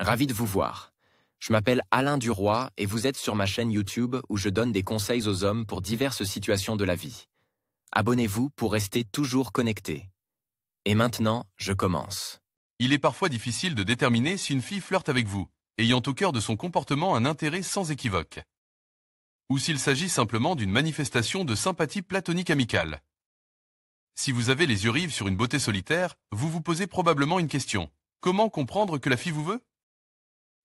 Ravi de vous voir. Je m'appelle Alain Duroy et vous êtes sur ma chaîne YouTube où je donne des conseils aux hommes pour diverses situations de la vie. Abonnez-vous pour rester toujours connecté. Et maintenant, je commence. Il est parfois difficile de déterminer si une fille flirte avec vous, ayant au cœur de son comportement un intérêt sans équivoque. Ou s'il s'agit simplement d'une manifestation de sympathie platonique amicale. Si vous avez les yeux rivés sur une beauté solitaire, vous vous posez probablement une question. Comment comprendre que la fille vous veut ?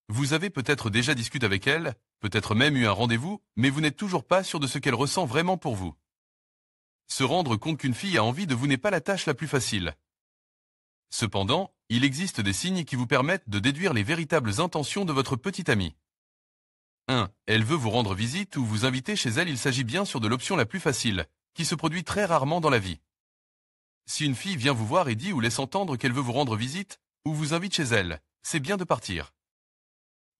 Vous avez peut-être déjà discuté avec elle, peut-être même eu un rendez-vous, mais vous n'êtes toujours pas sûr de ce qu'elle ressent vraiment pour vous. Se rendre compte qu'une fille a envie de vous n'est pas la tâche la plus facile. Cependant, il existe des signes qui vous permettent de déduire les véritables intentions de votre petite amie. 1. Elle veut vous rendre visite ou vous inviter chez elle. Il s'agit bien sûr de l'option la plus facile, qui se produit très rarement dans la vie. Si une fille vient vous voir et dit ou laisse entendre qu'elle veut vous rendre visite, ou vous invite chez elle, c'est bien de partir.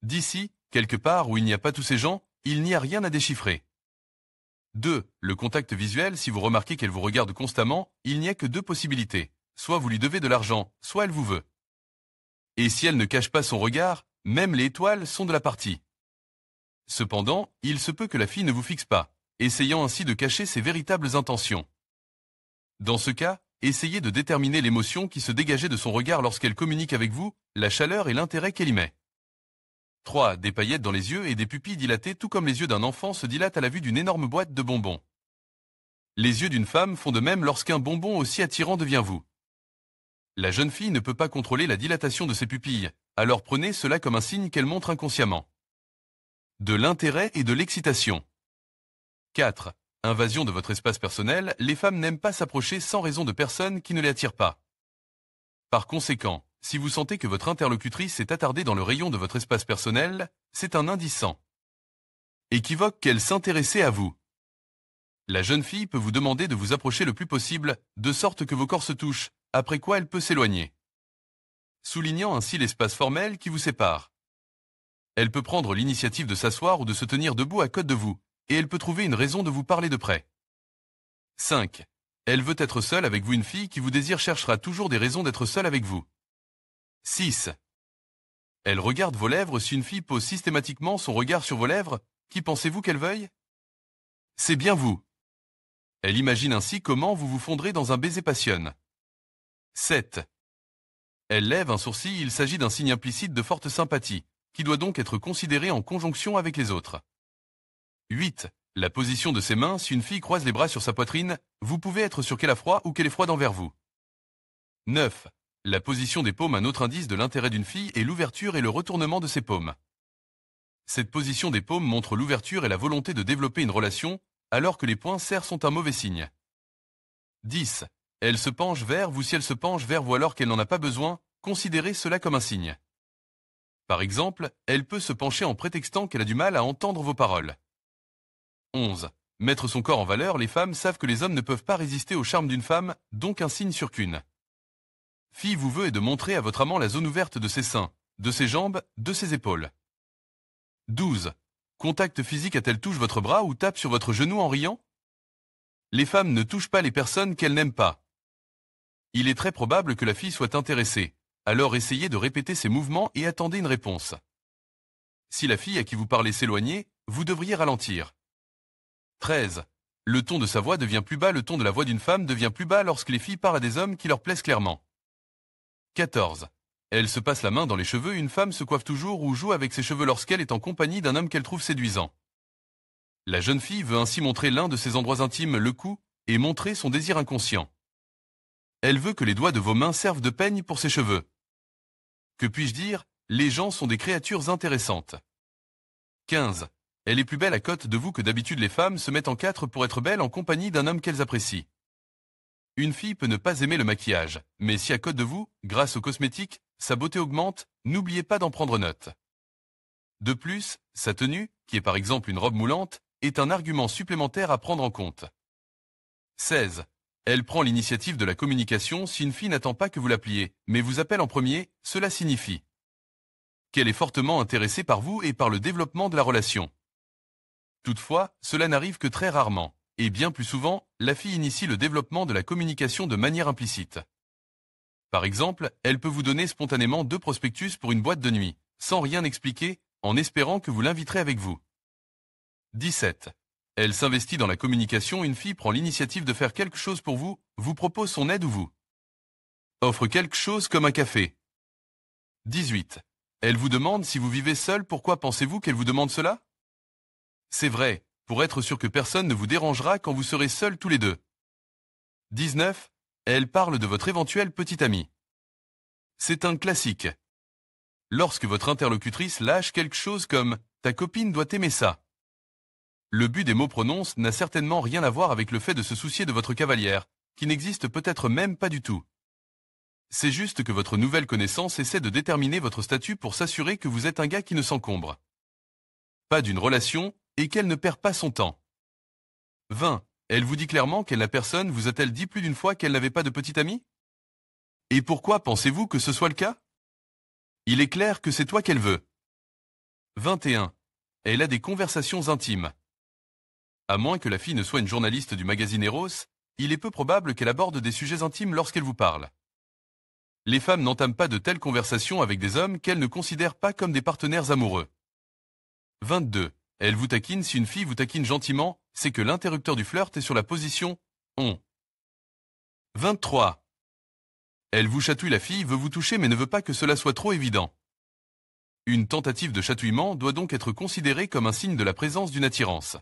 D'ici, quelque part où il n'y a pas tous ces gens, il n'y a rien à déchiffrer. 2. Le contact visuel. Si vous remarquez qu'elle vous regarde constamment, il n'y a que deux possibilités. Soit vous lui devez de l'argent, soit elle vous veut. Et si elle ne cache pas son regard, même les étoiles sont de la partie. Cependant, il se peut que la fille ne vous fixe pas, essayant ainsi de cacher ses véritables intentions. Dans ce cas, essayez de déterminer l'émotion qui se dégageait de son regard lorsqu'elle communique avec vous, la chaleur et l'intérêt qu'elle y met. 3. Des paillettes dans les yeux et des pupilles dilatées tout comme les yeux d'un enfant se dilatent à la vue d'une énorme boîte de bonbons. Les yeux d'une femme font de même lorsqu'un bonbon aussi attirant devient vous. La jeune fille ne peut pas contrôler la dilatation de ses pupilles, alors prenez cela comme un signe qu'elle montre inconsciemment. De l'intérêt et de l'excitation. 4. Invasion de votre espace personnel. Les femmes n'aiment pas s'approcher sans raison de personnes qui ne les attirent pas. Par conséquent, si vous sentez que votre interlocutrice s'est attardée dans le rayon de votre espace personnel, c'est un indice équivoque qu'elle s'intéressait à vous. La jeune fille peut vous demander de vous approcher le plus possible, de sorte que vos corps se touchent, après quoi elle peut s'éloigner, soulignant ainsi l'espace formel qui vous sépare. Elle peut prendre l'initiative de s'asseoir ou de se tenir debout à côté de vous, et elle peut trouver une raison de vous parler de près. 5. Elle veut être seule avec vous. Une fille qui vous désire cherchera toujours des raisons d'être seule avec vous. 6. Elle regarde vos lèvres. Si une fille pose systématiquement son regard sur vos lèvres, qui pensez-vous qu'elle veuille ? C'est bien vous. Elle imagine ainsi comment vous vous fondrez dans un baiser passionne. 7. Elle lève un sourcil. Il s'agit d'un signe implicite de forte sympathie, qui doit donc être considéré en conjonction avec les autres. 8. La position de ses mains. Si une fille croise les bras sur sa poitrine, vous pouvez être sûr qu'elle a froid ou qu'elle est froide envers vous. 9. La position des paumes. Un autre indice de l'intérêt d'une fille est l'ouverture et le retournement de ses paumes. Cette position des paumes montre l'ouverture et la volonté de développer une relation, alors que les poings serrés sont un mauvais signe. 10. Elle se penche vers vous. Si elle se penche vers vous alors qu'elle n'en a pas besoin, considérez cela comme un signe. Par exemple, elle peut se pencher en prétextant qu'elle a du mal à entendre vos paroles. 11. Mettre son corps en valeur. Les femmes savent que les hommes ne peuvent pas résister au charme d'une femme, donc un signe sûr qu'une fille vous veut est de montrer à votre amant la zone ouverte de ses seins, de ses jambes, de ses épaules. 12. Contact physique. A-t-elle touche votre bras ou tape sur votre genou en riant ? Les femmes ne touchent pas les personnes qu'elles n'aiment pas. Il est très probable que la fille soit intéressée, alors essayez de répéter ces mouvements et attendez une réponse. Si la fille à qui vous parlez s'éloigne, vous devriez ralentir. 13. Le ton de sa voix devient plus bas. Le ton de la voix d'une femme devient plus bas lorsque les filles parlent à des hommes qui leur plaisent clairement. 14. Elle se passe la main dans les cheveux. Une femme se coiffe toujours ou joue avec ses cheveux lorsqu'elle est en compagnie d'un homme qu'elle trouve séduisant. La jeune fille veut ainsi montrer l'un de ses endroits intimes, le cou, et montrer son désir inconscient. Elle veut que les doigts de vos mains servent de peigne pour ses cheveux. Que puis-je dire ? Les gens sont des créatures intéressantes. 15. Elle est plus belle à côté de vous que d'habitude. Les femmes se mettent en quatre pour être belles en compagnie d'un homme qu'elles apprécient. Une fille peut ne pas aimer le maquillage, mais si à côté de vous, grâce aux cosmétiques, sa beauté augmente, n'oubliez pas d'en prendre note. De plus, sa tenue, qui est par exemple une robe moulante, est un argument supplémentaire à prendre en compte. 16. Elle prend l'initiative de la communication. Si une fille n'attend pas que vous l'appeliez, mais vous appelle en premier, cela signifie qu'elle est fortement intéressée par vous et par le développement de la relation. Toutefois, cela n'arrive que très rarement, et bien plus souvent, la fille initie le développement de la communication de manière implicite. Par exemple, elle peut vous donner spontanément 2 prospectus pour une boîte de nuit, sans rien expliquer, en espérant que vous l'inviterez avec vous. 17. Elle s'investit dans la communication, une fille prend l'initiative de faire quelque chose pour vous, vous propose son aide ou vous offre quelque chose comme un café. 18. Elle vous demande si vous vivez seul, pourquoi pensez-vous qu'elle vous demande cela? C'est vrai, pour être sûr que personne ne vous dérangera quand vous serez seuls tous les deux. 19. Elle parle de votre éventuel petit ami. C'est un classique. Lorsque votre interlocutrice lâche quelque chose comme « ta copine doit aimer ça ». Le but des mots prononcés n'a certainement rien à voir avec le fait de se soucier de votre cavalière, qui n'existe peut-être même pas du tout. C'est juste que votre nouvelle connaissance essaie de déterminer votre statut pour s'assurer que vous êtes un gars qui ne s'encombre pas d'une relation et qu'elle ne perd pas son temps. 20. Elle vous dit clairement qu'elle n'a personne, vous a-t-elle dit plus d'une fois qu'elle n'avait pas de petit ami? Et pourquoi pensez-vous que ce soit le cas? Il est clair que c'est toi qu'elle veut. 21. Elle a des conversations intimes. À moins que la fille ne soit une journaliste du magazine Eros, il est peu probable qu'elle aborde des sujets intimes lorsqu'elle vous parle. Les femmes n'entament pas de telles conversations avec des hommes qu'elles ne considèrent pas comme des partenaires amoureux. 22. Elle vous taquine, si une fille vous taquine gentiment, c'est que l'interrupteur du flirt est sur la position « on ». 23. Elle vous chatouille, la fille veut vous toucher mais ne veut pas que cela soit trop évident. Une tentative de chatouillement doit donc être considérée comme un signe de la présence d'une attirance.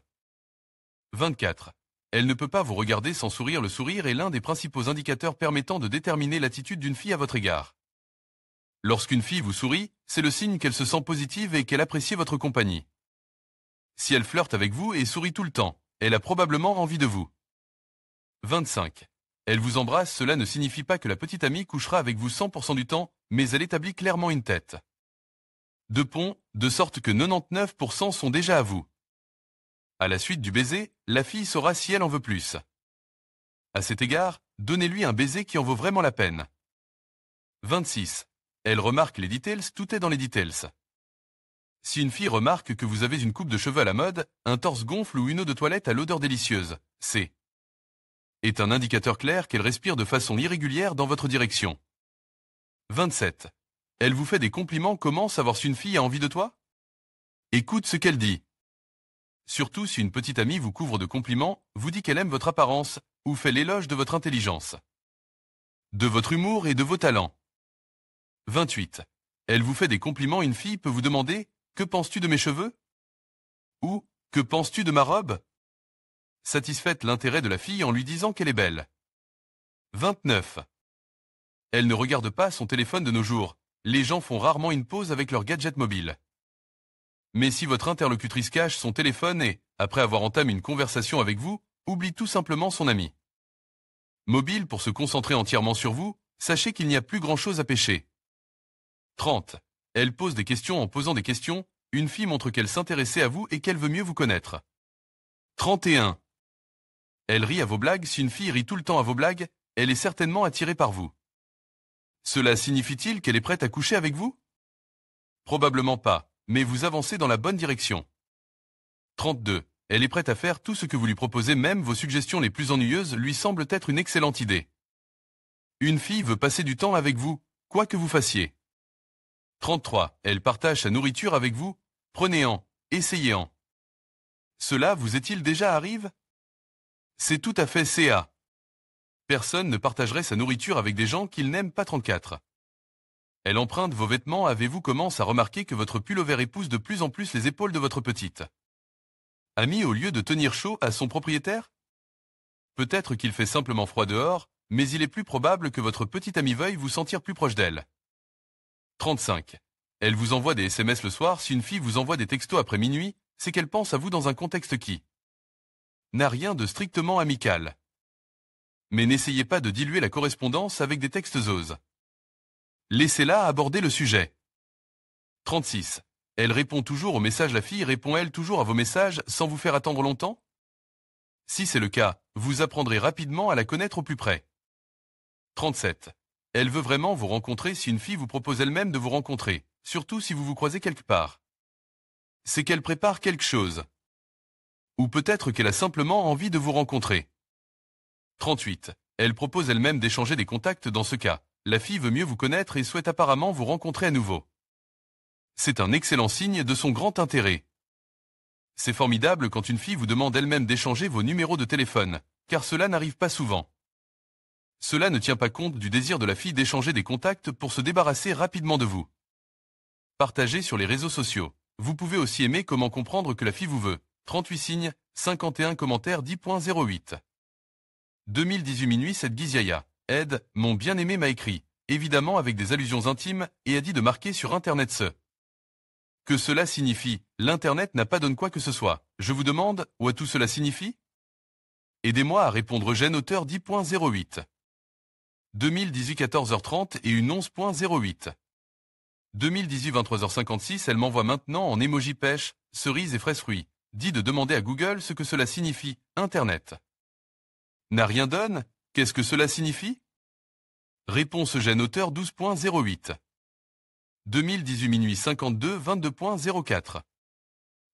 24. Elle ne peut pas vous regarder sans sourire. Le sourire est l'un des principaux indicateurs permettant de déterminer l'attitude d'une fille à votre égard. Lorsqu'une fille vous sourit, c'est le signe qu'elle se sent positive et qu'elle apprécie votre compagnie. Si elle flirte avec vous et sourit tout le temps, elle a probablement envie de vous. 25. Elle vous embrasse, cela ne signifie pas que la petite amie couchera avec vous 100% du temps, mais elle établit clairement une tête de pont, de sorte que 99% sont déjà à vous. À la suite du baiser, la fille saura si elle en veut plus. À cet égard, donnez-lui un baiser qui en vaut vraiment la peine. 26. Elle remarque les details, tout est dans les details. Si une fille remarque que vous avez une coupe de cheveux à la mode, un torse gonfle ou une eau de toilette à l'odeur délicieuse, est un indicateur clair qu'elle respire de façon irrégulière dans votre direction. 27. Elle vous fait des compliments, comment savoir si une fille a envie de toi? Écoute ce qu'elle dit. Surtout si une petite amie vous couvre de compliments, vous dit qu'elle aime votre apparence, ou fait l'éloge de votre intelligence, de votre humour et de vos talents. 28. Elle vous fait des compliments, une fille peut vous demander « Que penses-tu de mes cheveux ?» ou « Que penses-tu de ma robe ?» Satisfaites l'intérêt de la fille en lui disant qu'elle est belle. 29. Elle ne regarde pas son téléphone de nos jours. Les gens font rarement une pause avec leur gadget mobile. Mais si votre interlocutrice cache son téléphone et, après avoir entamé une conversation avec vous, oublie tout simplement son ami mobile pour se concentrer entièrement sur vous, sachez qu'il n'y a plus grand-chose à pêcher. 30. Elle pose des questions, en posant des questions, une fille montre qu'elle s'intéressait à vous et qu'elle veut mieux vous connaître. 31. Elle rit à vos blagues, si une fille rit tout le temps à vos blagues, elle est certainement attirée par vous. Cela signifie-t-il qu'elle est prête à coucher avec vous? Probablement pas, mais vous avancez dans la bonne direction. 32. Elle est prête à faire tout ce que vous lui proposez, même vos suggestions les plus ennuyeuses lui semblent être une excellente idée. Une fille veut passer du temps avec vous, quoi que vous fassiez. 33. Elle partage sa nourriture avec vous, prenez-en, essayez-en. Cela vous est-il déjà arrivé? C'est tout à fait CA. Personne ne partagerait sa nourriture avec des gens qu'il n'aime pas. 34. Elle emprunte vos vêtements, avez-vous commencé à remarquer que votre pullover épouse de plus en plus les épaules de votre petite amie au lieu de tenir chaud à son propriétaire? Peut-être qu'il fait simplement froid dehors, mais il est plus probable que votre petite amie veuille vous sentir plus proche d'elle. 35. Elle vous envoie des SMS le soir, si une fille vous envoie des textos après minuit, c'est qu'elle pense à vous dans un contexte qui n'a rien de strictement amical. Mais n'essayez pas de diluer la correspondance avec des textes oses. Laissez-la aborder le sujet. 36. Elle répond toujours aux messages, la fille répond-elle toujours à vos messages sans vous faire attendre longtemps? Si c'est le cas, vous apprendrez rapidement à la connaître au plus près. 37. Elle veut vraiment vous rencontrer, si une fille vous propose elle-même de vous rencontrer, surtout si vous vous croisez quelque part. C'est qu'elle prépare quelque chose. Ou peut-être qu'elle a simplement envie de vous rencontrer. 38. Elle propose elle-même d'échanger des contacts, dans ce cas, la fille veut mieux vous connaître et souhaite apparemment vous rencontrer à nouveau. C'est un excellent signe de son grand intérêt. C'est formidable quand une fille vous demande elle-même d'échanger vos numéros de téléphone, car cela n'arrive pas souvent. Cela ne tient pas compte du désir de la fille d'échanger des contacts pour se débarrasser rapidement de vous. Partagez sur les réseaux sociaux. Vous pouvez aussi aimer comment comprendre que la fille vous veut. 38 signes, 51 commentaires 10.08. 2018 minuit 7 Giziaya. Ed, mon bien-aimé m'a écrit, évidemment avec des allusions intimes, et a dit de marquer sur Internet ce que cela signifie. L'Internet n'a pas donné quoi que ce soit. Je vous demande, où tout cela signifie? Aidez-moi à répondre Jeune auteur 10.08. 2018 14h30 et une 11.08. 2018 23h56 elle m'envoie maintenant en emoji pêche, cerise et fraise fruits. Dit de demander à Google ce que cela signifie, Internet. N'a rien donne? Qu'est-ce que cela signifie? Réponse Jeune auteur 12.08. 2018 minuit 52 22.04.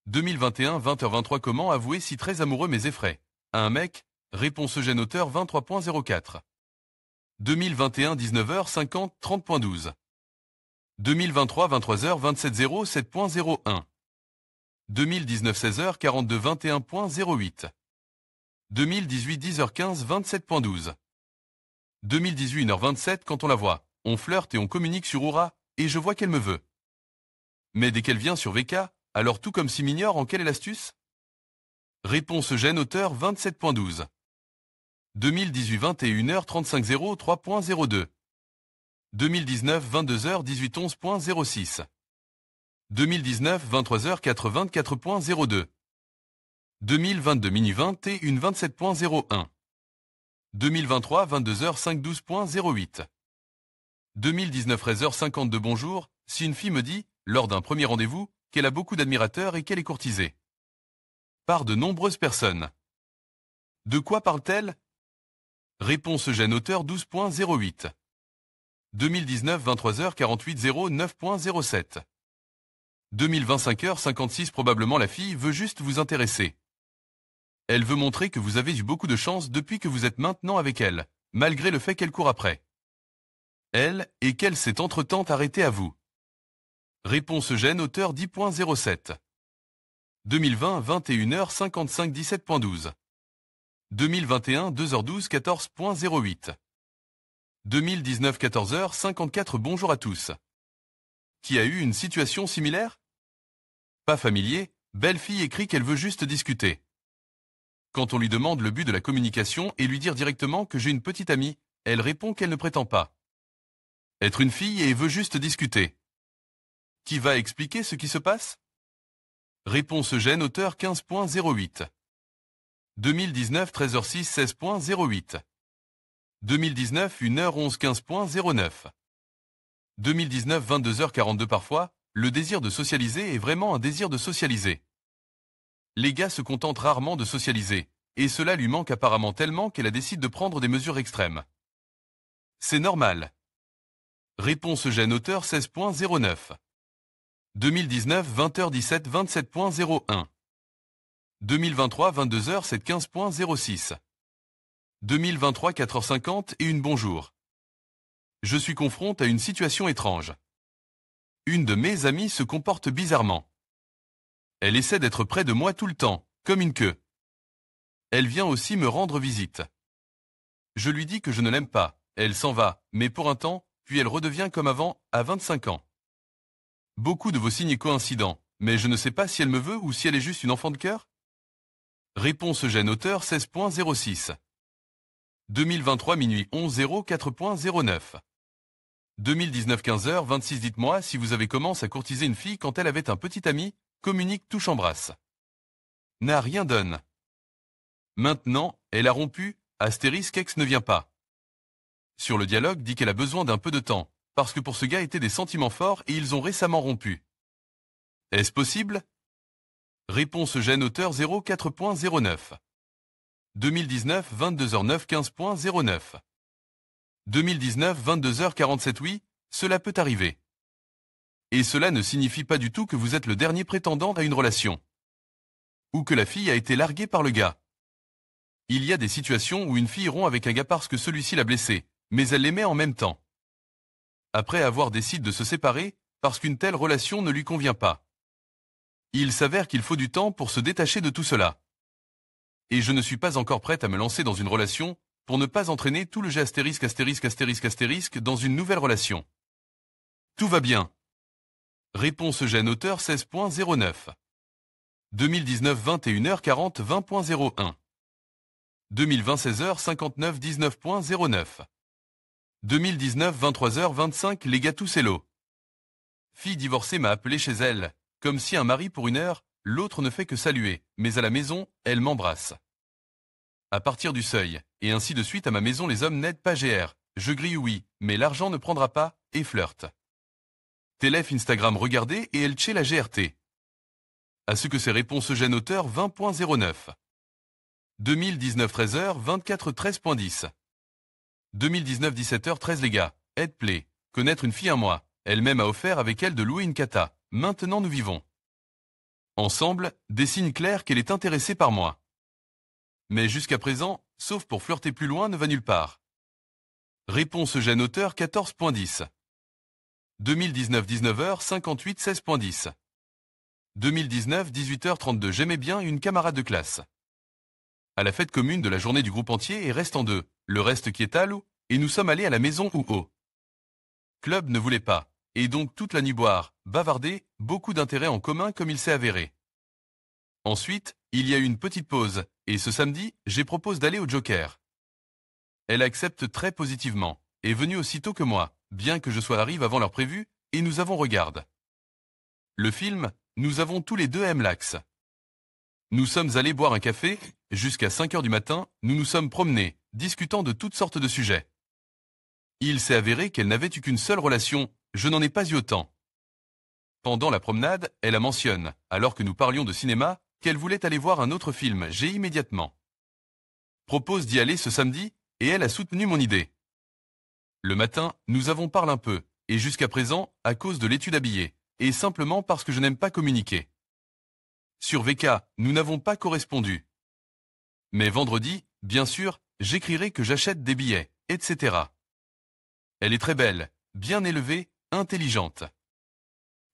2021 20h23 Comment avouer si très amoureux mais effraie à un mec? Réponse Jeune auteur 23.04. 2021 19h50 30.12. 2023 23h 27 07.01. 2019 16h42 21.08. 2018 10h15 27.12. 2018 1h27 Quand on la voit, on flirte et on communique sur Aura, et je vois qu'elle me veut. Mais dès qu'elle vient sur VK, alors tout comme si m'ignore en quelle est l'astuce? Réponse Jeune auteur 27.12. 2018 21h35 03.02. 2019 22h 18 11.06. 2019 23h4 24.02. 2022 minuit 21 27.01. 2023 22h5 12.08. 2019 13h52 Bonjour, si une fille me dit, lors d'un premier rendez-vous, qu'elle a beaucoup d'admirateurs et qu'elle est courtisée par de nombreuses personnes. De quoi parle-t-elle? Réponse Jeune auteur 12.08. 2019 23h48 09.07. 2025 h56 Probablement la fille veut juste vous intéresser. Elle veut montrer que vous avez eu beaucoup de chance depuis que vous êtes maintenant avec elle, malgré le fait qu'elle court après elle et qu'elle s'est entre-temps arrêtée à vous. Réponse Jeune auteur 10.07. 2020 21h55 17.12. 2021 2h12 14.08. 2019 14h54 Bonjour à tous. Qui a eu une situation similaire? Pas familier, belle fille écrit qu'elle veut juste discuter. Quand on lui demande le but de la communication et lui dire directement que j'ai une petite amie, elle répond qu'elle ne prétend pas être une fille et veut juste discuter. Qui va expliquer ce qui se passe? Réponse Jeune auteur 15.08. 2019 13h06 16.08. 2019 1h11 15.09. 2019 22h42 Parfois, le désir de socialiser est vraiment un désir de socialiser. Les gars se contentent rarement de socialiser, et cela lui manque apparemment tellement qu'elle décide de prendre des mesures extrêmes. C'est normal. Réponse Jeune auteur 16.09. 2019 20h17 27.01. 2023 22h7 15.06. 2023 4h50 et une Bonjour. Je suis confronte à une situation étrange. Une de mes amies se comporte bizarrement. Elle essaie d'être près de moi tout le temps, comme une queue. Elle vient aussi me rendre visite. Je lui dis que je ne l'aime pas, elle s'en va, mais pour un temps, puis elle redevient comme avant, à 25 ans. Beaucoup de vos signes coïncidents, mais je ne sais pas si elle me veut ou si elle est juste une enfant de cœur? Réponse Jeune auteur 16.06. 2023 minuit 11 04.09. 2019 15h26 Dites-moi si vous avez commencé à courtiser une fille quand elle avait un petit ami, communique touche embrasse. N'a rien donne. Maintenant, elle a rompu, astérisque ex ne vient pas. Sur le dialogue dit qu'elle a besoin d'un peu de temps, parce que pour ce gars étaient des sentiments forts et ils ont récemment rompu. Est-ce possible? Réponse Jeune auteur 04.09. 2019 22h09 15.09. 2019 22h47 Oui, cela peut arriver. Et cela ne signifie pas du tout que vous êtes le dernier prétendant à une relation. Ou que la fille a été larguée par le gars. Il y a des situations où une fille rompt avec un gars parce que celui-ci l'a blessée, mais elle l'aimait en même temps. Après avoir décidé de se séparer, parce qu'une telle relation ne lui convient pas. Il s'avère qu'il faut du temps pour se détacher de tout cela. Et je ne suis pas encore prête à me lancer dans une relation pour ne pas entraîner tout le jet *** dans une nouvelle relation. Tout va bien. Réponse Jeune auteur 16.09. 2019 21h40 20.01. 2020 16h59 19.09. 2019 23h25 Les gars tous hello. Fille divorcée m'a appelé chez elle, comme si un mari pour une heure, l'autre ne fait que saluer, mais à la maison, elle m'embrasse. À partir du seuil, et ainsi de suite à ma maison les hommes n'aident pas GR, je grille oui, mais l'argent ne prendra pas, et flirte. Télèf Instagram regardez et elle tché la GRT. À ce que ces réponses gênent auteur 20.09. 2019 13h 24 13.10. 2019 17h 13 les gars, aide play, connaître une fille un mois, elle-même a offert avec elle de louer une cata, maintenant nous vivons. Ensemble, des signes clairs qu'elle est intéressée par moi. Mais jusqu'à présent, sauf pour flirter plus loin ne va nulle part. Réponse gêne auteur 14.10. 2019 19h 58 16.10. 2019 18h32 j'aimais bien une camarade de classe. À la fête commune de la journée du groupe entier et reste en deux, le reste qui est à l'eau, et nous sommes allés à la maison ou au club ne voulait pas, et donc toute la nuit boire, bavarder, beaucoup d'intérêts en commun comme il s'est avéré. Ensuite, il y a eu une petite pause, et ce samedi, j'ai proposé d'aller au Joker. Elle accepte très positivement, est venue aussitôt que moi, bien que je sois arrivé avant l'heure prévue, et nous avons regardé. Le film, nous avons tous les deux aimé l'axe. Nous sommes allés boire un café, jusqu'à 5h du matin, nous nous sommes promenés, discutant de toutes sortes de sujets. Il s'est avéré qu'elle n'avait eu qu'une seule relation, je n'en ai pas eu autant. Pendant la promenade, elle a mentionné, alors que nous parlions de cinéma, qu'elle voulait aller voir un autre film, j'ai immédiatement propose d'y aller ce samedi, et elle a soutenu mon idée. Le matin, nous avons parlé un peu, et jusqu'à présent, à cause de l'étude habillée, et simplement parce que je n'aime pas communiquer. Sur VK, nous n'avons pas correspondu. Mais vendredi, bien sûr, j'écrirai que j'achète des billets, etc. Elle est très belle, bien élevée, intelligente.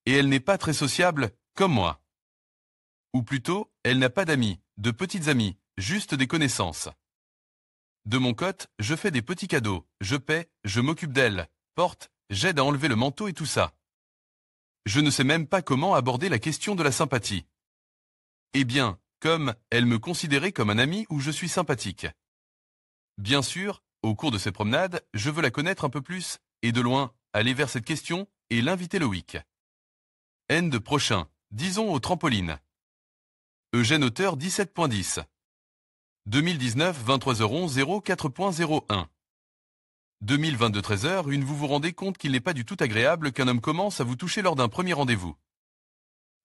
Et elle n'est pas très sociable, comme moi. Ou plutôt, elle n'a pas d'amis, de petites amies, juste des connaissances. De mon côté, je fais des petits cadeaux, je paie, je m'occupe d'elle, porte, j'aide à enlever le manteau et tout ça. Je ne sais même pas comment aborder la question de la sympathie. Eh bien, comme elle me considérait comme un ami où je suis sympathique. Bien sûr, au cours de ces promenades, je veux la connaître un peu plus, et de loin, aller vers cette question, et l'inviter le week. End prochain, disons au trampoline. Eugène auteur 17.10. 2019 23h11 04.01. 2022 13h une vous vous rendez compte qu'il n'est pas du tout agréable qu'un homme commence à vous toucher lors d'un premier rendez-vous.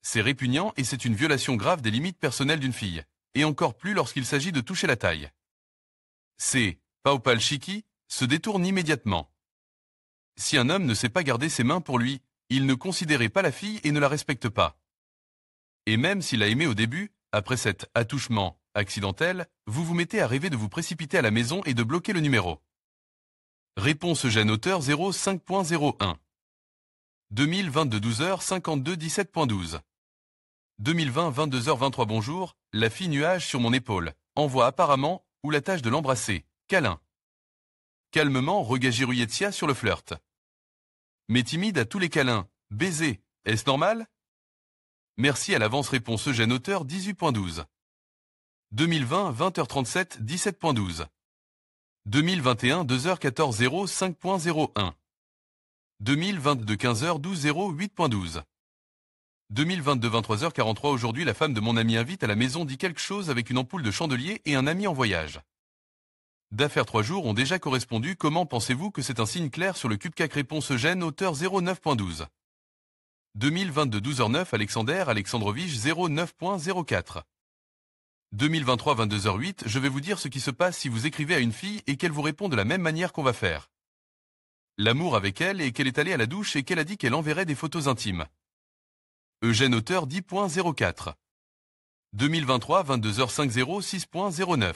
C'est répugnant et c'est une violation grave des limites personnelles d'une fille, et encore plus lorsqu'il s'agit de toucher la taille. C'est, Paupal Chiki, se détourne immédiatement. Si un homme ne sait pas garder ses mains pour lui, il ne considérait pas la fille et ne la respecte pas. Et même s'il l'a aimée au début, après cet attouchement accidentel, vous vous mettez à rêver de vous précipiter à la maison et de bloquer le numéro. Réponse Eugène auteur 05.01. 2022 12h 52 17.12. 2020 22h23 bonjour, la fille nuage sur mon épaule, envoie apparemment, ou la tâche de l'embrasser, câlin. Calmement Rogagiruyetia sur le flirt. Mais timide à tous les câlins, baiser, est-ce normal? Merci à l'avance réponse Eugène auteur 18.12. 2020 20h37 17.12. 2021 2h14 05.01. 2022 15h12 08.12. 2022 23h43 aujourd'hui la femme de mon ami invite à la maison dit quelque chose avec une ampoule de chandelier et un ami en voyage. D'affaires 3 jours ont déjà correspondu, comment pensez-vous que c'est un signe clair sur le CubeCAC réponse Eugène auteur 09.12. 2022 12h09 Alexandrovich 09.04. 2023 22h08 je vais vous dire ce qui se passe si vous écrivez à une fille et qu'elle vous répond de la même manière qu'on va faire l'amour avec elle et qu'elle est allée à la douche et qu'elle a dit qu'elle enverrait des photos intimes. Eugène auteur 10.04. 2023 22h50 6.09.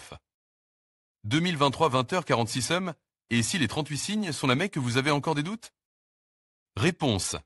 2023 20h46 et si les 38 signes sont la mec que vous avez encore des doutes? Réponse.